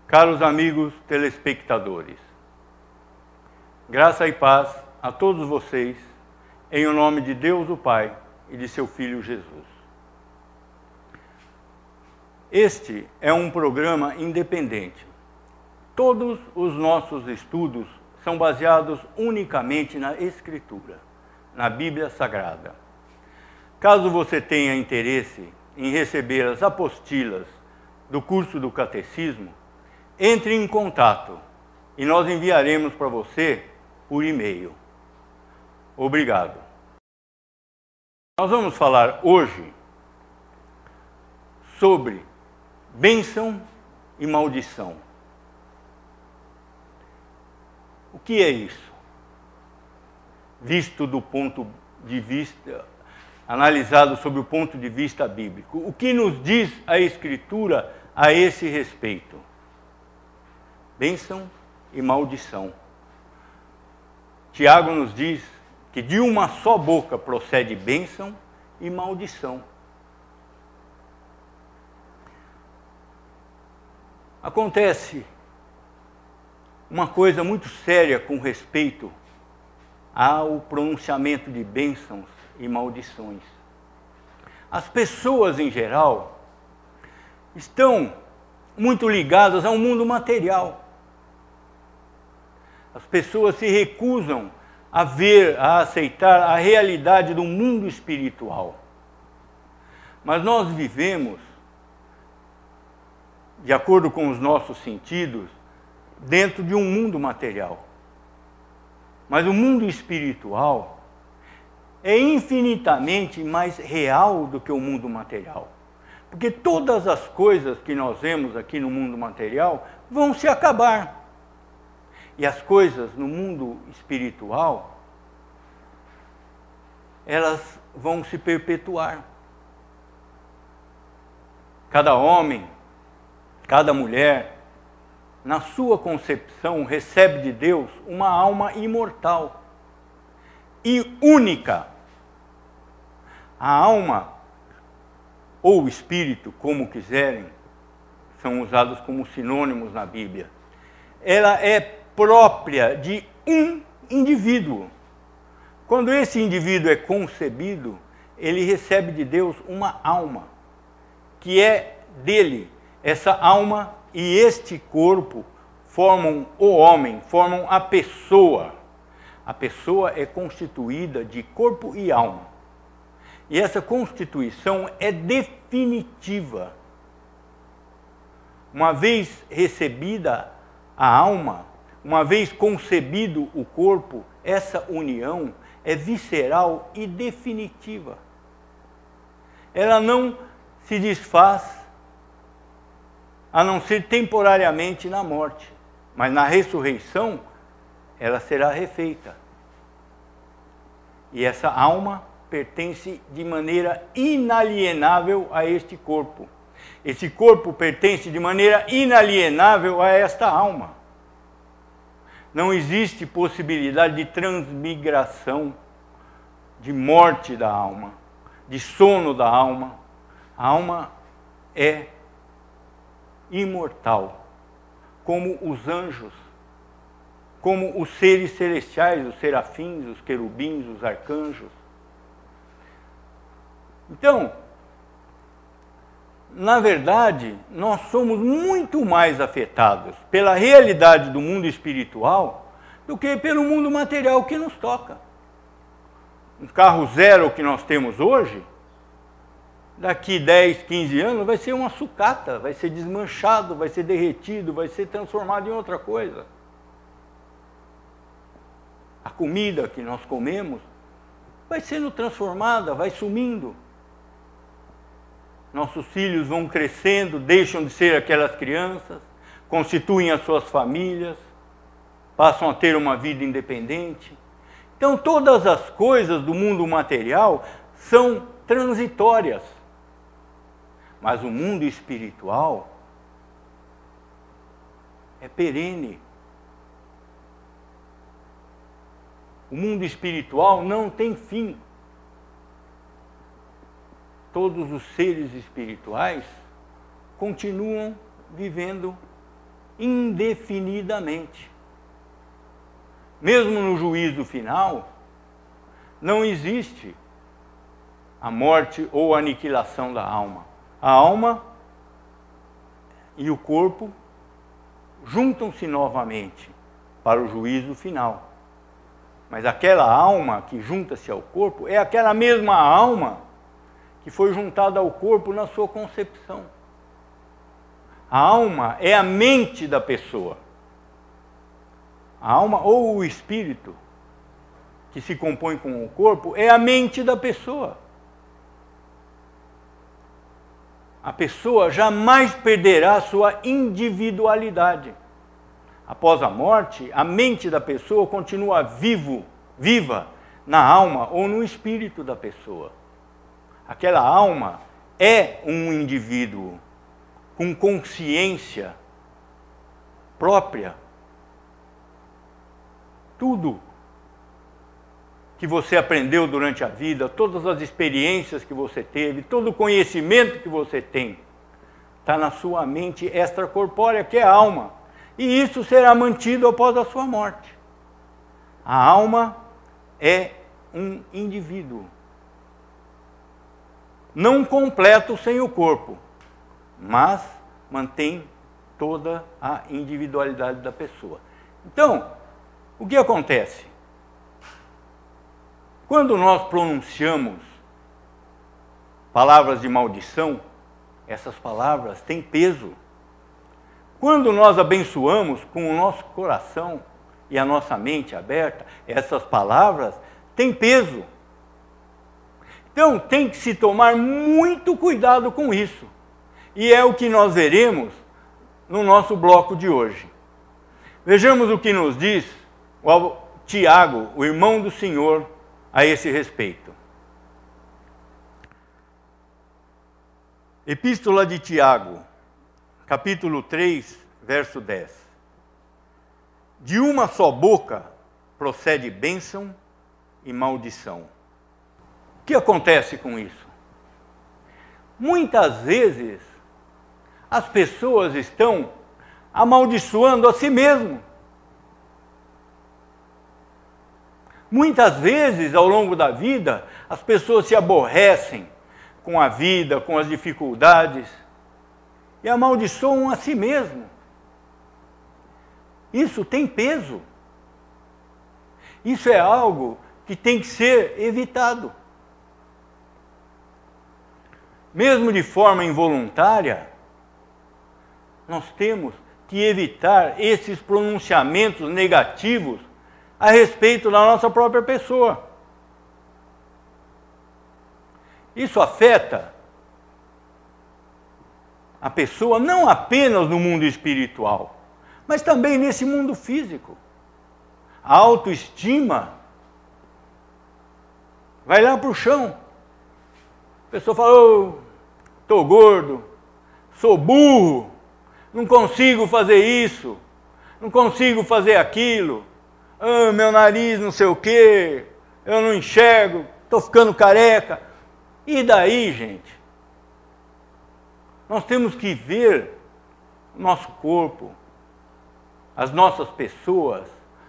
Caros amigos telespectadores, graça e paz a todos vocês, em o nome de Deus o Pai e de seu Filho Jesus. Este é um programa independente. Todos os nossos estudos são baseados unicamente na Escritura, na Bíblia Sagrada. Caso você tenha interesse em receber as apostilas do curso do Catecismo, entre em contato e nós enviaremos para você por e-mail. Obrigado. Nós vamos falar hoje sobre bênção e maldição. O que é isso? Visto do ponto de vista, analisado sob o ponto de vista bíblico. O que nos diz a Escritura a esse respeito? Bênção e maldição. Tiago nos diz que de uma só boca procede bênção e maldição. Acontece uma coisa muito séria com respeito ao pronunciamento de bênçãos e maldições. As pessoas, em geral, estão muito ligadas ao mundo material. As pessoas se recusam a ver, a aceitar a realidade do mundo espiritual. Mas nós vivemos, de acordo com os nossos sentidos, dentro de um mundo material. Mas o mundo espiritual é infinitamente mais real do que o mundo material. Porque todas as coisas que nós vemos aqui no mundo material vão se acabar. E as coisas no mundo espiritual, elas vão se perpetuar. Cada homem, cada mulher, na sua concepção, recebe de Deus uma alma imortal e única. A alma, ou o espírito, como quiserem, são usados como sinônimos na Bíblia. Ela é própria de um indivíduo. Quando esse indivíduo é concebido, ele recebe de Deus uma alma, que é dele. Essa alma e este corpo formam o homem, formam a pessoa. A pessoa é constituída de corpo e alma. E essa constituição é definitiva. Uma vez recebida a alma, uma vez concebido o corpo, essa união é visceral e definitiva. Ela não se desfaz, a não ser temporariamente na morte, mas na ressurreição ela será refeita. E essa alma pertence de maneira inalienável a este corpo. Esse corpo pertence de maneira inalienável a esta alma. Não existe possibilidade de transmigração, de morte da alma, de sono da alma. A alma é imortal, como os anjos, como os seres celestiais, os serafins, os querubins, os arcanjos. Então, na verdade, nós somos muito mais afetados pela realidade do mundo espiritual do que pelo mundo material que nos toca. Um carro zero que nós temos hoje, daqui 10, 15 anos, vai ser uma sucata, vai ser desmanchado, vai ser derretido, vai ser transformado em outra coisa. A comida que nós comemos vai sendo transformada, vai sumindo. Nossos filhos vão crescendo, deixam de ser aquelas crianças, constituem as suas famílias, passam a ter uma vida independente. Então, todas as coisas do mundo material são transitórias. Mas o mundo espiritual é perene. O mundo espiritual não tem fim. Todos os seres espirituais continuam vivendo indefinidamente. Mesmo no juízo final, não existe a morte ou a aniquilação da alma. A alma e o corpo juntam-se novamente para o juízo final. Mas aquela alma que junta-se ao corpo é aquela mesma alma que foi juntada ao corpo na sua concepção. A alma é a mente da pessoa. A alma ou o espírito que se compõe com o corpo é a mente da pessoa. A pessoa jamais perderá sua individualidade. Após a morte, a mente da pessoa continua viva na alma ou no espírito da pessoa. Aquela alma é um indivíduo com consciência própria. Tudo que você aprendeu durante a vida, todas as experiências que você teve, todo o conhecimento que você tem, está na sua mente extracorpórea, que é a alma. E isso será mantido após a sua morte. A alma é um indivíduo. Não completo sem o corpo, mas mantém toda a individualidade da pessoa. Então, o que acontece? Quando nós pronunciamos palavras de maldição, essas palavras têm peso. Quando nós abençoamos com o nosso coração e a nossa mente aberta, essas palavras têm peso. Então tem que se tomar muito cuidado com isso. E é o que nós veremos no nosso bloco de hoje. Vejamos o que nos diz o Tiago, o irmão do Senhor, a esse respeito. Epístola de Tiago, capítulo 3, verso 10. De uma só boca procede bênção e maldição. O que acontece com isso? Muitas vezes as pessoas estão amaldiçoando a si mesmo. Muitas vezes, ao longo da vida, as pessoas se aborrecem com a vida, com as dificuldades, e amaldiçoam a si mesmo. Isso tem peso. Isso é algo que tem que ser evitado. Mesmo de forma involuntária, nós temos que evitar esses pronunciamentos negativos a respeito da nossa própria pessoa. Isso afeta a pessoa não apenas no mundo espiritual, mas também nesse mundo físico. A autoestima vai lá para o chão. A pessoa fala: oh, estou gordo, sou burro, não consigo fazer isso, não consigo fazer aquilo. Ah, meu nariz não sei o quê, eu não enxergo, estou ficando careca. E daí, gente? Nós temos que ver o nosso corpo, as nossas pessoas,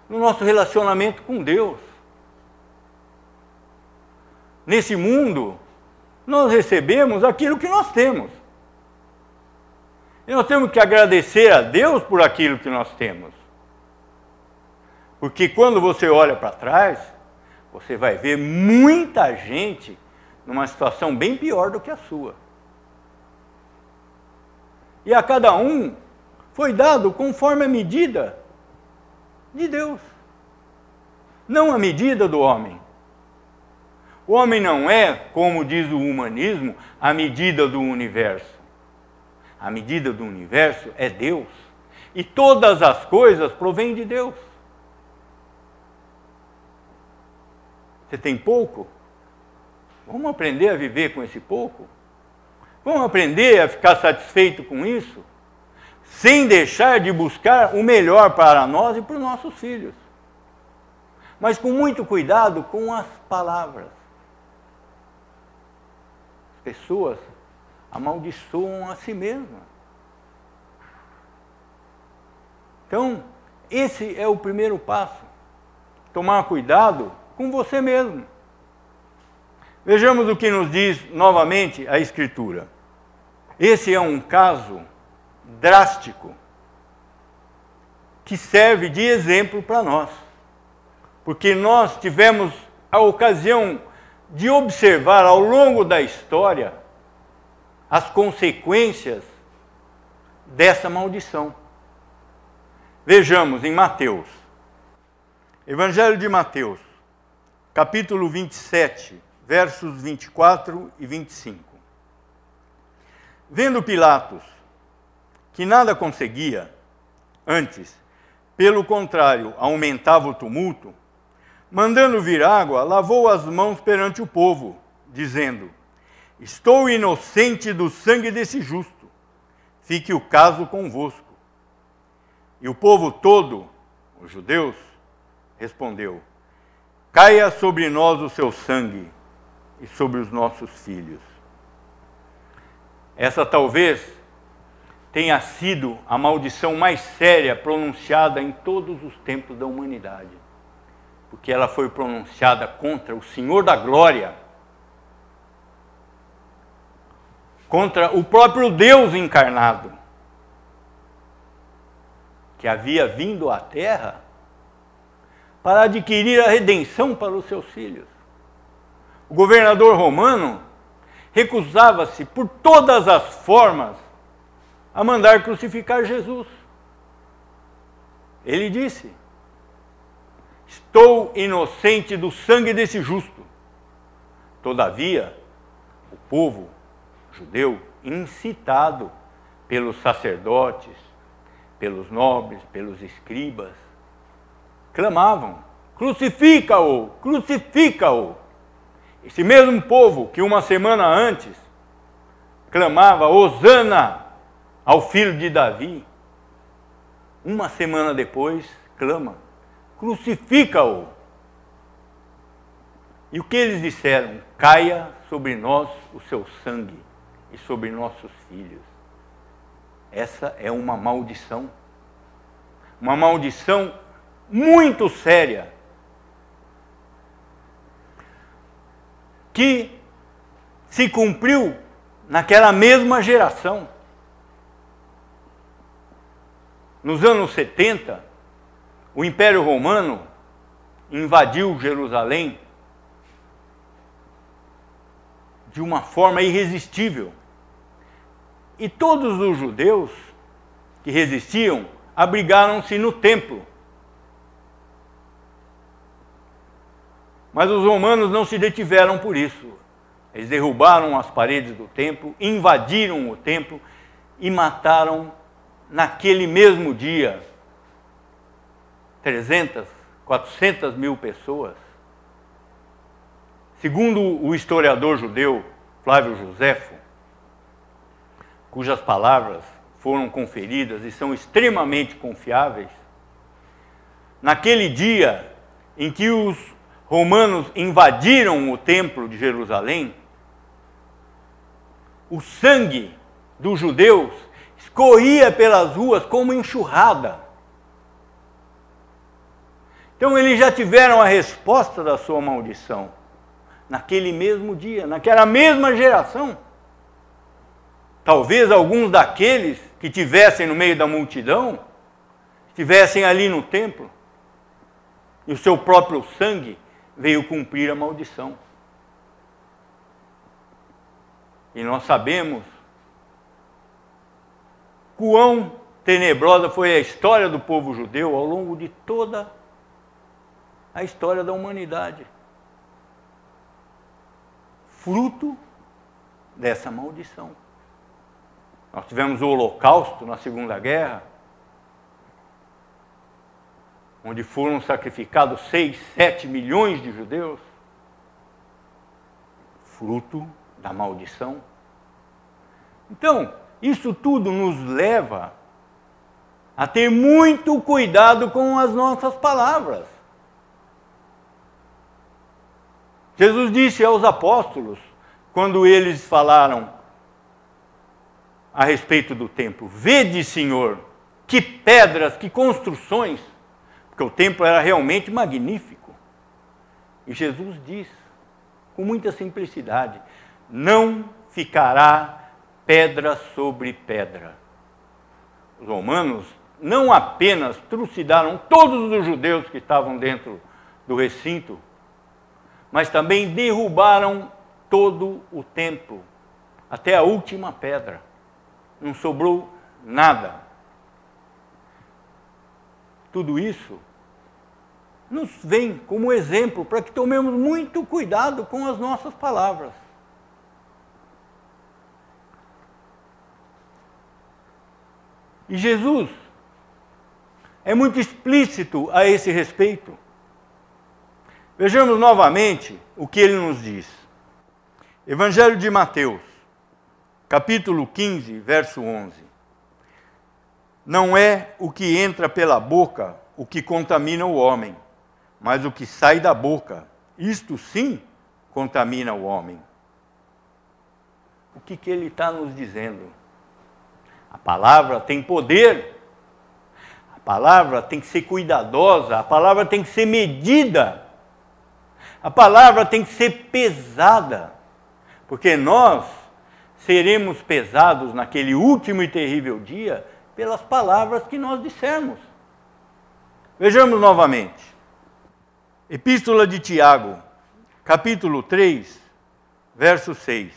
no nosso relacionamento com Deus. Nesse mundo, nós recebemos aquilo que nós temos. E nós temos que agradecer a Deus por aquilo que nós temos. Porque quando você olha para trás, você vai ver muita gente numa situação bem pior do que a sua. E a cada um foi dado conforme a medida de Deus, não a medida do homem. O homem não é, como diz o humanismo, a medida do universo. A medida do universo é Deus. E todas as coisas provêm de Deus. Você tem pouco? Vamos aprender a viver com esse pouco? Vamos aprender a ficar satisfeito com isso? Sem deixar de buscar o melhor para nós e para os nossos filhos. Mas com muito cuidado com as palavras. As pessoas amaldiçoam a si mesmas. Então, esse é o primeiro passo. Tomar cuidado com você mesmo. Vejamos o que nos diz novamente a Escritura. Esse é um caso drástico que serve de exemplo para nós. Porque nós tivemos a ocasião de observar ao longo da história as consequências dessa maldição. Vejamos em Mateus, Evangelho de Mateus, capítulo 27, versos 24 e 25. Vendo Pilatos que nada conseguia, antes, pelo contrário, aumentava o tumulto, mandando vir água, lavou as mãos perante o povo, dizendo: estou inocente do sangue desse justo, fique o caso convosco. E o povo todo, os judeus, respondeu: caia sobre nós o seu sangue e sobre os nossos filhos. Essa talvez tenha sido a maldição mais séria pronunciada em todos os tempos da humanidade, porque ela foi pronunciada contra o Senhor da Glória, contra o próprio Deus encarnado, que havia vindo à terra para adquirir a redenção para os seus filhos. O governador romano recusava-se por todas as formas a mandar crucificar Jesus. Ele disse: estou inocente do sangue desse justo. Todavia, o povo judeu, incitado pelos sacerdotes, pelos nobres, pelos escribas, clamavam: crucifica-o, crucifica-o. Esse mesmo povo que uma semana antes clamava hosana ao filho de Davi, uma semana depois clama: crucifica-o. E o que eles disseram? Caia sobre nós o seu sangue e sobre nossos filhos. Essa é uma maldição muito séria, que se cumpriu naquela mesma geração. Nos anos 70, o Império Romano invadiu Jerusalém de uma forma irresistível. E todos os judeus que resistiam abrigaram-se no templo. Mas os romanos não se detiveram por isso. Eles derrubaram as paredes do templo, invadiram o templo e mataram naquele mesmo dia 300, 400 mil pessoas. Segundo o historiador judeu Flávio Joséfo, cujas palavras foram conferidas e são extremamente confiáveis, naquele dia em que os romanos invadiram o templo de Jerusalém, o sangue dos judeus escorria pelas ruas como enxurrada. Então eles já tiveram a resposta da sua maldição naquele mesmo dia, naquela mesma geração. Talvez alguns daqueles que estivessem no meio da multidão estivessem ali no templo e o seu próprio sangue veio cumprir a maldição. E nós sabemos quão tenebrosa foi a história do povo judeu ao longo de toda a história da humanidade. Fruto dessa maldição. Nós tivemos o Holocausto na Segunda Guerra, onde foram sacrificados 6, 7 milhões de judeus. Fruto da maldição. Então, isso tudo nos leva a ter muito cuidado com as nossas palavras. Jesus disse aos apóstolos, quando eles falaram a respeito do templo: vede, Senhor, que pedras, que construções, porque o templo era realmente magnífico. E Jesus diz, com muita simplicidade, não ficará pedra sobre pedra. Os romanos não apenas trucidaram todos os judeus que estavam dentro do recinto, mas também derrubaram todo o templo, até a última pedra. Não sobrou nada. Tudo isso nos vem como exemplo para que tomemos muito cuidado com as nossas palavras. E Jesus é muito explícito a esse respeito. Vejamos novamente o que ele nos diz. Evangelho de Mateus, capítulo 15, verso 11. Não é o que entra pela boca o que contamina o homem, mas o que sai da boca, isto sim contamina o homem. O que ele está nos dizendo? A palavra tem poder, a palavra tem que ser cuidadosa, a palavra tem que ser medida, a palavra tem que ser pesada, porque nós seremos pesados naquele último e terrível dia pelas palavras que nós dissermos. Vejamos novamente. Epístola de Tiago, capítulo 3, verso 6.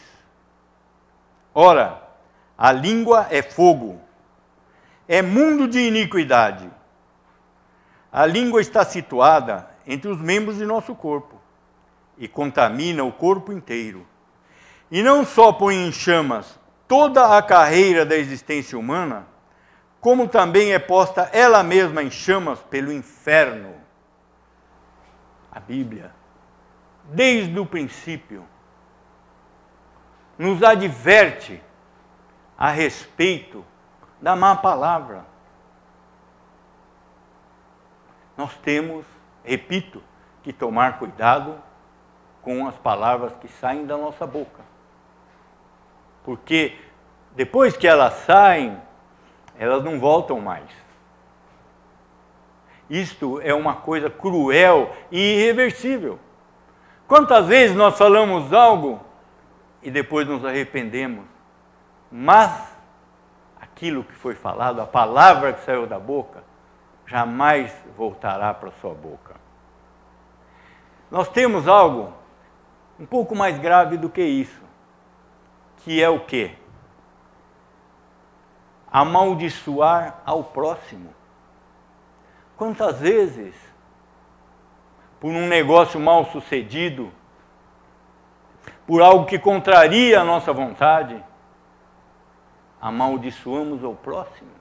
Ora, a língua é fogo, é mundo de iniquidade. A língua está situada entre os membros de nosso corpo e contamina o corpo inteiro. E não só põe em chamas toda a carreira da existência humana, como também é posta ela mesma em chamas pelo inferno. A Bíblia, desde o princípio, nos adverte a respeito da má palavra. Nós temos, repito, que tomar cuidado com as palavras que saem da nossa boca. Porque depois que elas saem, elas não voltam mais. Isto é uma coisa cruel e irreversível. Quantas vezes nós falamos algo e depois nos arrependemos? Mas aquilo que foi falado, a palavra que saiu da boca, jamais voltará para a sua boca. Nós temos algo um pouco mais grave do que isso, que é o quê? Amaldiçoar ao próximo. Quantas vezes, por um negócio mal sucedido, por algo que contraria a nossa vontade, amaldiçoamos ao próximo?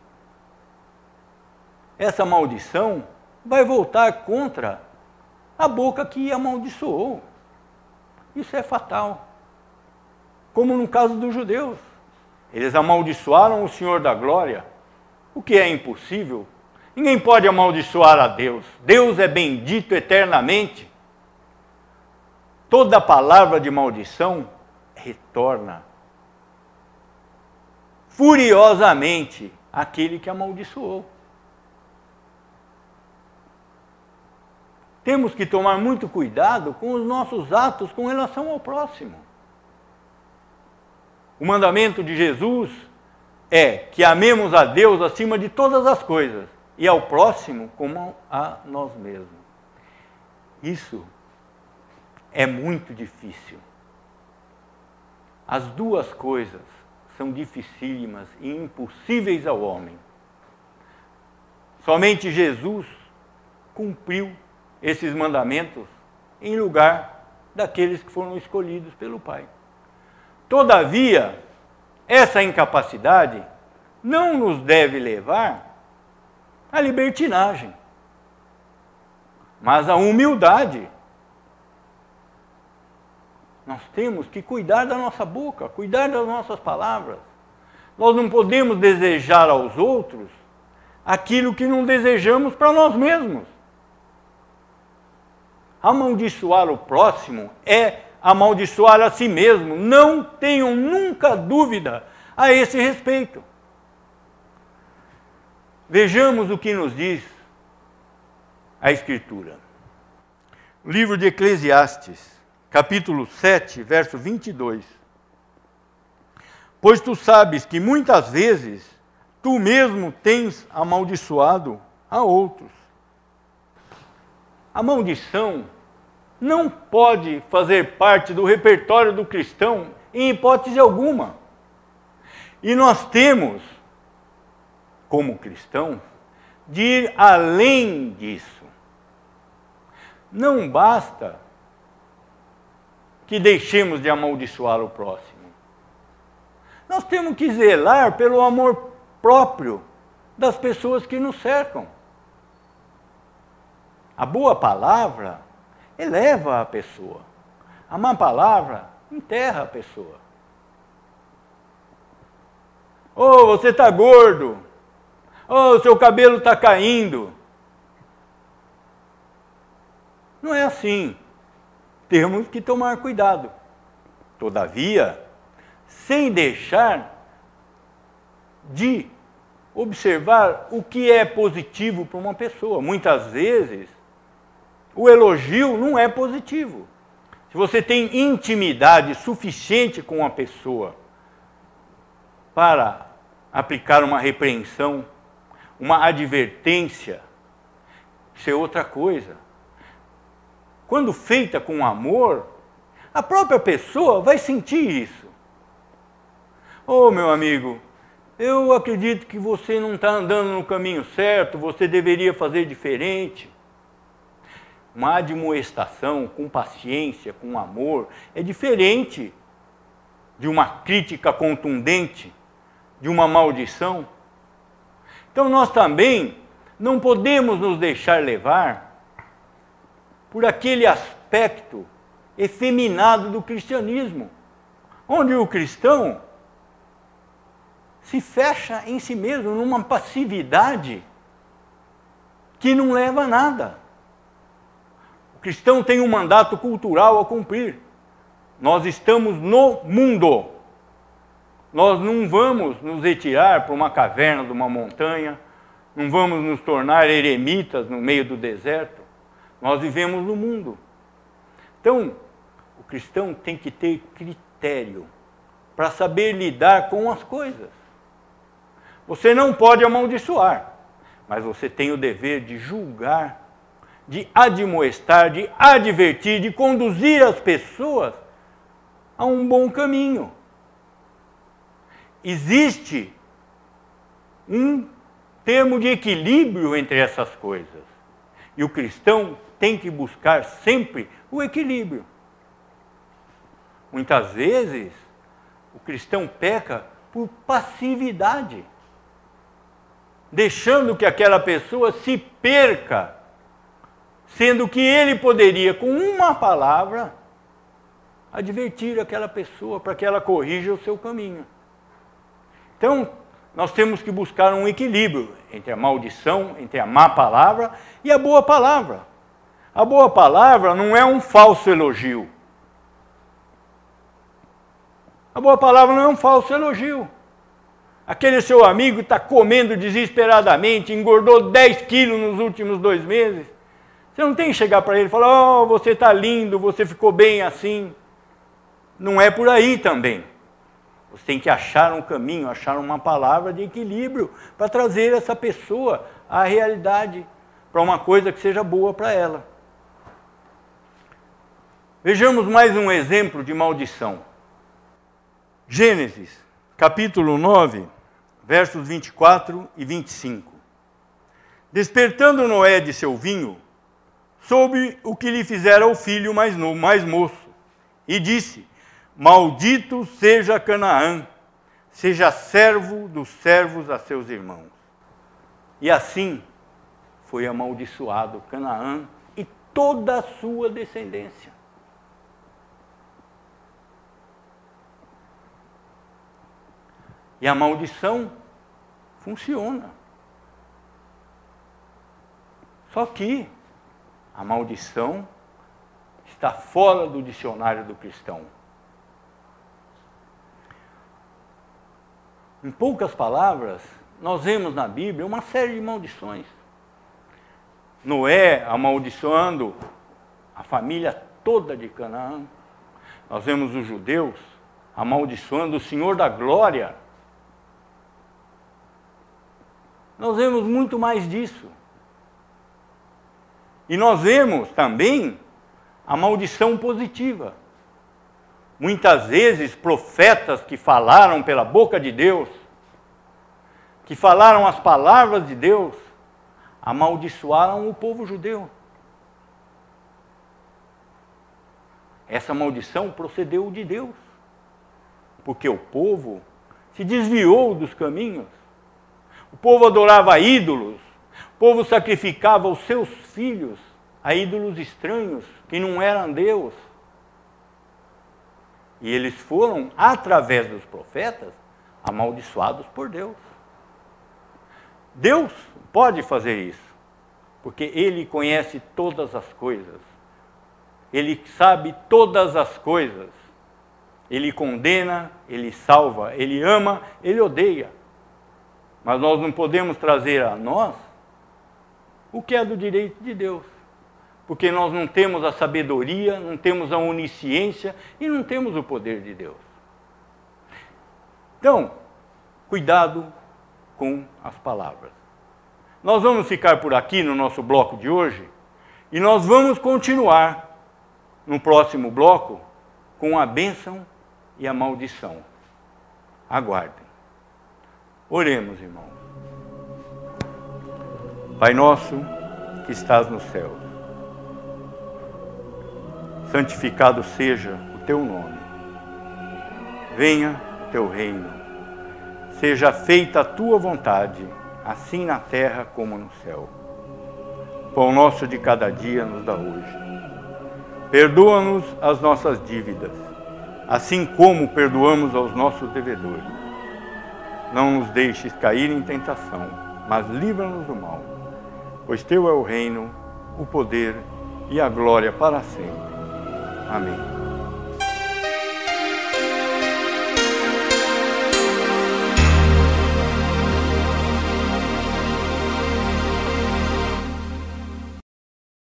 Essa maldição vai voltar contra a boca que amaldiçoou. Isso é fatal. Como no caso dos judeus. Eles amaldiçoaram o Senhor da glória, o que é impossível. Ninguém pode amaldiçoar a Deus. Deus é bendito eternamente. Toda palavra de maldição retorna furiosamente àquele que amaldiçoou. Temos que tomar muito cuidado com os nossos atos com relação ao próximo. O mandamento de Jesus é que amemos a Deus acima de todas as coisas e ao próximo como a nós mesmos. Isso é muito difícil. As duas coisas são dificílimas e impossíveis ao homem. Somente Jesus cumpriu esses mandamentos em lugar daqueles que foram escolhidos pelo Pai. Todavia, essa incapacidade não nos deve levar à libertinagem, mas à humildade. Nós temos que cuidar da nossa boca, cuidar das nossas palavras. Nós não podemos desejar aos outros aquilo que não desejamos para nós mesmos. Amaldiçoar o próximo é amaldiçoar a si mesmo. Não tenham nunca dúvida a esse respeito. Vejamos o que nos diz a Escritura. O livro de Eclesiastes, capítulo 7, verso 22. Pois tu sabes que muitas vezes tu mesmo tens amaldiçoado a outros. A maldição não pode fazer parte do repertório do cristão em hipótese alguma. E nós temos, como cristãos, de ir além disso. Não basta que deixemos de amaldiçoar o próximo. Nós temos que zelar pelo amor próprio das pessoas que nos cercam. A boa palavra eleva a pessoa. A má palavra enterra a pessoa. Oh, você está gordo. Oh, seu cabelo está caindo. Não é assim. Temos que tomar cuidado. Todavia, sem deixar de observar o que é positivo para uma pessoa. Muitas vezes, o elogio não é positivo. Se você tem intimidade suficiente com a pessoa para aplicar uma repreensão, uma advertência, isso é outra coisa. Quando feita com amor, a própria pessoa vai sentir isso. Oh, meu amigo, eu acredito que você não está andando no caminho certo, você deveria fazer diferente. Uma admoestação com paciência, com amor, é diferente de uma crítica contundente, de uma maldição. Então nós também não podemos nos deixar levar por aquele aspecto efeminado do cristianismo, onde o cristão se fecha em si mesmo numa passividade que não leva a nada. O cristão tem um mandato cultural a cumprir. Nós estamos no mundo. Nós não vamos nos retirar para uma caverna de uma montanha, não vamos nos tornar eremitas no meio do deserto. Nós vivemos no mundo. Então, o cristão tem que ter critério para saber lidar com as coisas. Você não pode amaldiçoar, mas você tem o dever de julgar, de admoestar, de advertir, de conduzir as pessoas a um bom caminho. Existe um termo de equilíbrio entre essas coisas. E o cristão tem que buscar sempre o equilíbrio. Muitas vezes, o cristão peca por passividade, deixando que aquela pessoa se perca, sendo que ele poderia, com uma palavra, advertir aquela pessoa para que ela corrija o seu caminho. Então, nós temos que buscar um equilíbrio entre a maldição, entre a má palavra e a boa palavra. A boa palavra não é um falso elogio. A boa palavra não é um falso elogio. Aquele seu amigo está comendo desesperadamente, engordou 10 quilos nos últimos 2 meses. Você não tem que chegar para ele e falar, oh, você está lindo, você ficou bem assim. Não é por aí também. Você tem que achar um caminho, achar uma palavra de equilíbrio para trazer essa pessoa à realidade, para uma coisa que seja boa para ela. Vejamos mais um exemplo de maldição. Gênesis, capítulo 9, versos 24 e 25. Despertando Noé de seu vinho, soube o que lhe fizera o filho mais moço, e disse, maldito seja Canaã, seja servo dos servos a seus irmãos. E assim foi amaldiçoado Canaã e toda a sua descendência. E a maldição funciona. Só que a maldição está fora do dicionário do cristão. Em poucas palavras, nós vemos na Bíblia uma série de maldições. Noé amaldiçoando a família toda de Canaã. Nós vemos os judeus amaldiçoando o Senhor da Glória. Nós vemos muito mais disso. E nós vemos também a maldição positiva. Muitas vezes, profetas que falaram pela boca de Deus, que falaram as palavras de Deus, amaldiçoaram o povo judeu. Essa maldição procedeu de Deus, porque o povo se desviou dos caminhos. O povo adorava ídolos, o povo sacrificava os seus filhos a ídolos estranhos, que não eram Deus. E eles foram, através dos profetas, amaldiçoados por Deus. Deus pode fazer isso, porque Ele conhece todas as coisas. Ele sabe todas as coisas. Ele condena, Ele salva, Ele ama, Ele odeia. Mas nós não podemos trazer a nós o que é do direito de Deus. Porque nós não temos a sabedoria, não temos a onisciência e não temos o poder de Deus. Então, cuidado com as palavras. Nós vamos ficar por aqui no nosso bloco de hoje e nós vamos continuar no próximo bloco com a bênção e a maldição. Aguardem. Oremos, irmãos. Pai nosso que estás no céu, santificado seja o teu nome. Venha o teu reino. Seja feita a tua vontade, assim na terra como no céu. O pão nosso de cada dia nos dá hoje. Perdoa-nos as nossas dívidas, assim como perdoamos aos nossos devedores. Não nos deixes cair em tentação, mas livra-nos do mal. Pois teu é o reino, o poder e a glória para sempre. Amém.